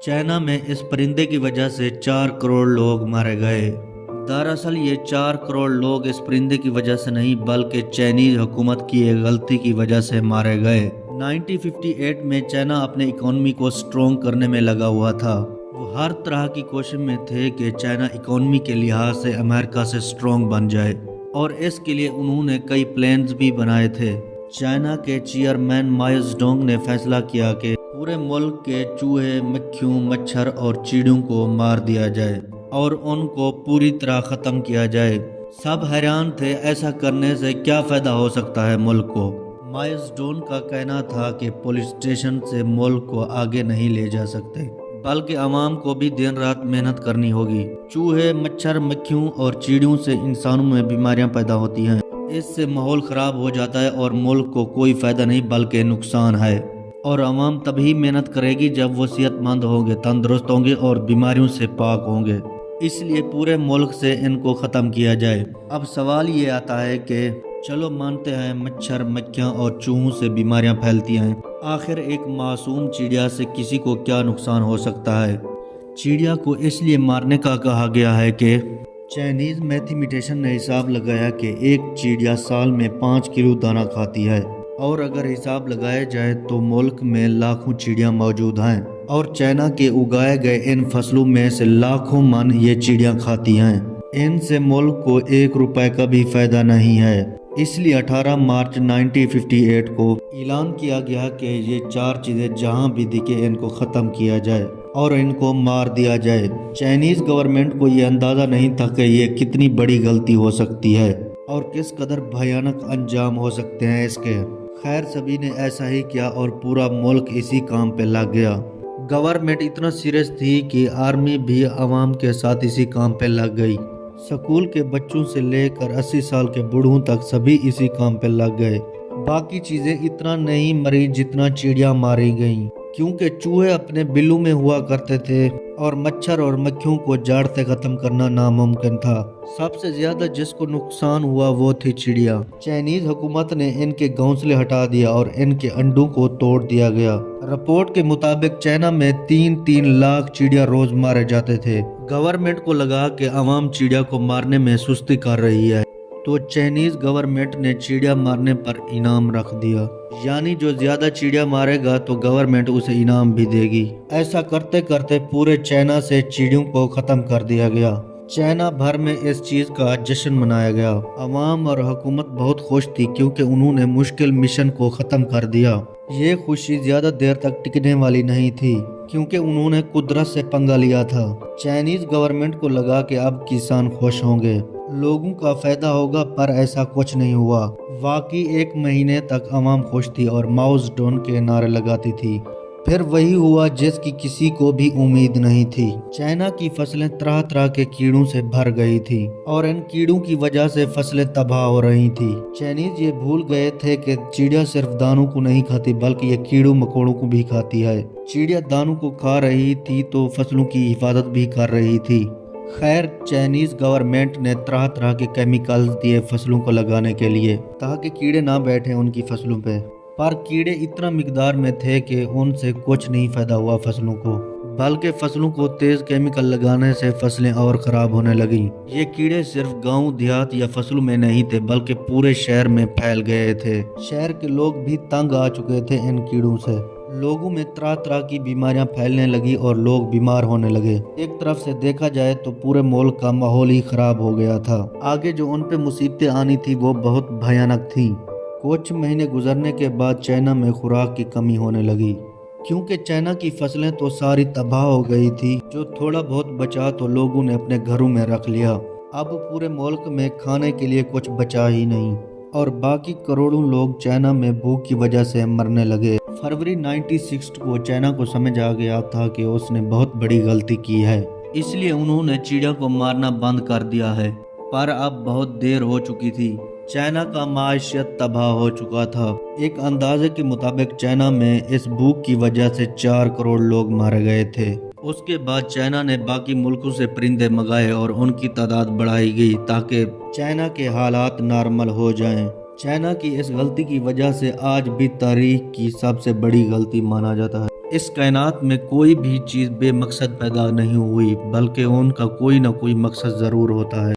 China میں اس پرندے کی وجہ سے 4 کروڑ لوگ مارے گئے۔ دراصل یہ 4 کروڑ لوگ اس پرندے کی وجہ سے نہیں بلکہ چائنیز حکومت کی ایک غلطی کی وجہ سے مارے گئے۔ 1958 میں چائنا اپنے اکانومی کو سٹرونگ کرنے میں لگا ہوا تھا۔ وہ ہر طرح کی کوشش میں تھے کہ چائنا اکانومی کے لحاظ سے امریکہ سے سٹرونگ بن جائے، اور اس کے لیے انہوں نے کئی پلانز بھی بنائے تھے۔ چائنا کے چیئرمین ماؤ زیڈونگ نے فیصلہ کیا کہ پورے ملک کے چوہے، مکھیوں، مچھر اور چیڑوں کو مار دیا جائے اور ان کو پوری طرح ختم کیا جائے۔ سب حیران تھے ایسا کرنے سے کیا فائدہ ہو سکتا ہے ملک کو۔ ماؤ زیڈونگ کا کہنا تھا کہ پولیس اسٹیشن سے ملک کو آگے نہیں لے جا سکتے، بلکہ عوام کو بھی دن رات محنت کرنی ہوگی۔ چوہے، مچھر، مکھیوں اور چیڑوں سے انسانوں میں بیماریاں پیدا ہوتی ہیں، اس سے ماحول خراب ہو جاتا ہے اور ملک کو کوئی فائدہ نہیں بلکہ نقصان ہے۔ اور عوام تبھی محنت کرے گی جب وہ صحت مند ہوں گے، تندرست ہوں گے اور بیماریوں سے پاک ہوں گے۔ اس لیے پورے ملک سے ان کو ختم کیا جائے۔ اب سوال یہ آتا ہے کہ چلو مانتے ہیں مچھر، مکھیاں اور چوہوں سے بیماریاں پھیلتی ہیں، آخر ایک معصوم چڑیا سے کسی کو کیا نقصان ہو سکتا ہے؟ چڑیا کو اس لیے مارنے کا کہا گیا ہے کہ چائنیز میتھمیٹیشین نے حساب لگایا کہ ایک چڑیا سال میں 5 کلو دانہ کھاتی ہے، اور اگر حساب لگایا جائے تو ملک میں لاکھوں چڑیاں موجود ہیں، اور چائنا کے اگائے گئے ان فصلوں میں سے لاکھوں من یہ چڑیاں کھاتی ہیں۔ ان سے ملک کو 1 روپے کا بھی فائدہ نہیں ہے۔ اس لیے 18 مارچ 1958 کو اعلان کیا گیا کہ یہ 4 چیزیں جہاں بھی دکھے ان کو ختم کیا جائے اور ان کو مار دیا جائے۔ چائنیز گورنمنٹ کو یہ اندازہ نہیں تھا کہ یہ کتنی بڑی غلطی ہو سکتی ہے اور کس قدر بھیانک انجام ہو سکتے ہیں اس کے۔ خیر سبھی نے ایسا ہی کیا اور پورا ملک اسی کام پہ لگ گیا۔ گورنمنٹ اتنا سیریس تھی کہ آرمی بھی عوام کے ساتھ اسی کام پہ لگ گئی۔ سکول کے بچوں سے لے کر 80 سال کے بوڑھوں تک سبھی اسی کام پہ لگ گئے۔ باقی چیزیں اتنا نہیں مری جتنا چڑیاں ماری گئیں، کیونکہ چوہے اپنے بلوں میں ہوا کرتے تھے اور مچھر اور مکھیوں کو جڑ سے ختم کرنا ناممکن تھا۔ سب سے زیادہ جس کو نقصان ہوا وہ تھی چڑیا۔ چائنیز حکومت نے ان کے گھونسلے ہٹا دیا اور ان کے انڈوں کو توڑ دیا گیا۔ رپورٹ کے مطابق چائنا میں 3 لاکھ چڑیا روز مارے جاتے تھے۔ گورنمنٹ کو لگا کہ عوام چڑیا کو مارنے میں سستی کر رہی ہے، تو چائنیز گورنمنٹ نے چڑیا مارنے پر انعام رکھ دیا، یعنی جو زیادہ چڑیا مارے گا تو گورنمنٹ اسے انعام بھی دے گی۔ ایسا کرتے کرتے پورے چائنا سے چڑیوں کو ختم کر دیا گیا۔ چائنا بھر میں اس چیز کا جشن منایا گیا۔ عوام اور حکومت بہت خوش تھی کیونکہ انہوں نے مشکل مشن کو ختم کر دیا۔ یہ خوشی زیادہ دیر تک ٹکنے والی نہیں تھی کیونکہ انہوں نے قدرت سے پنگا لیا تھا۔ چائنیز گورنمنٹ کو لگا کہ اب کسان خوش ہوں گے، لوگوں کا فائدہ ہوگا، پر ایسا کچھ نہیں ہوا۔ واقعی 1 مہینے تک عوام خوش تھی اور ماؤ زیڈونگ کے نعرے لگاتی تھی۔ پھر وہی ہوا جس کی کسی کو بھی امید نہیں تھی۔ چائنا کی فصلیں طرح طرح کے کیڑوں سے بھر گئی تھی اور ان کیڑوں کی وجہ سے فصلیں تباہ ہو رہی تھی۔ چائنیز یہ بھول گئے تھے کہ چڑیا صرف دانوں کو نہیں کھاتی بلکہ یہ کیڑوں مکوڑوں کو بھی کھاتی ہے۔ چڑیا دانوں کو کھا رہی تھی تو فصلوں کی حفاظت بھی کر رہی تھی۔ خیر چائنیز گورنمنٹ نے طرح طرح کے کیمیکلز دیے فصلوں کو لگانے کے لیے تاکہ کیڑے نہ بیٹھیں ان کی فصلوں پہ، پر کیڑے اتنا مقدار میں تھے کہ ان سے کچھ نہیں فائدہ ہوا فصلوں کو، بلکہ فصلوں کو تیز کیمیکل لگانے سے فصلیں اور خراب ہونے لگیں۔ یہ کیڑے صرف گاؤں دیہات یا فصلوں میں نہیں تھے بلکہ پورے شہر میں پھیل گئے تھے۔ شہر کے لوگ بھی تنگ آ چکے تھے ان کیڑوں سے۔ لوگوں میں طرح طرح کی بیماریاں پھیلنے لگی اور لوگ بیمار ہونے لگے۔ ایک طرف سے دیکھا جائے تو پورے ملک کا ماحول ہی خراب ہو گیا تھا۔ آگے جو ان پہ مصیبتیں آنی تھی وہ بہت بھیانک تھیں۔ کچھ مہینے گزرنے کے بعد چائنا میں خوراک کی کمی ہونے لگی کیونکہ چائنا کی فصلیں تو ساری تباہ ہو گئی تھی۔ جو تھوڑا بہت بچا تو لوگوں نے اپنے گھروں میں رکھ لیا۔ اب پورے ملک میں کھانے کے لیے کچھ بچا ہی نہیں اور باقی کروڑوں لوگ چائنا میں بھوک کی وجہ سے مرنے لگے۔ فروری 1960 کو چائنا کو سمجھ آ گیا تھا کہ اس نے بہت بڑی غلطی کی ہے، اس لیے انہوں نے چڑیا کو مارنا بند کر دیا ہے، پر اب بہت دیر ہو چکی تھی۔ چائنا کا معیشت تباہ ہو چکا تھا۔ ایک اندازے کے مطابق چائنا میں اس بھوک کی وجہ سے 4 کروڑ لوگ مارے گئے تھے۔ اس کے بعد چائنا نے باقی ملکوں سے پرندے منگائے اور ان کی تعداد بڑھائی گئی تاکہ چائنا کے حالات نارمل ہو جائیں۔ چائنا کی اس غلطی کی وجہ سے آج بھی تاریخ کی سب سے بڑی غلطی مانا جاتا ہے۔ اس کائنات میں کوئی بھی چیز بے مقصد پیدا نہیں ہوئی، بلکہ ان کا کوئی نہ کوئی مقصد ضرور ہوتا ہے۔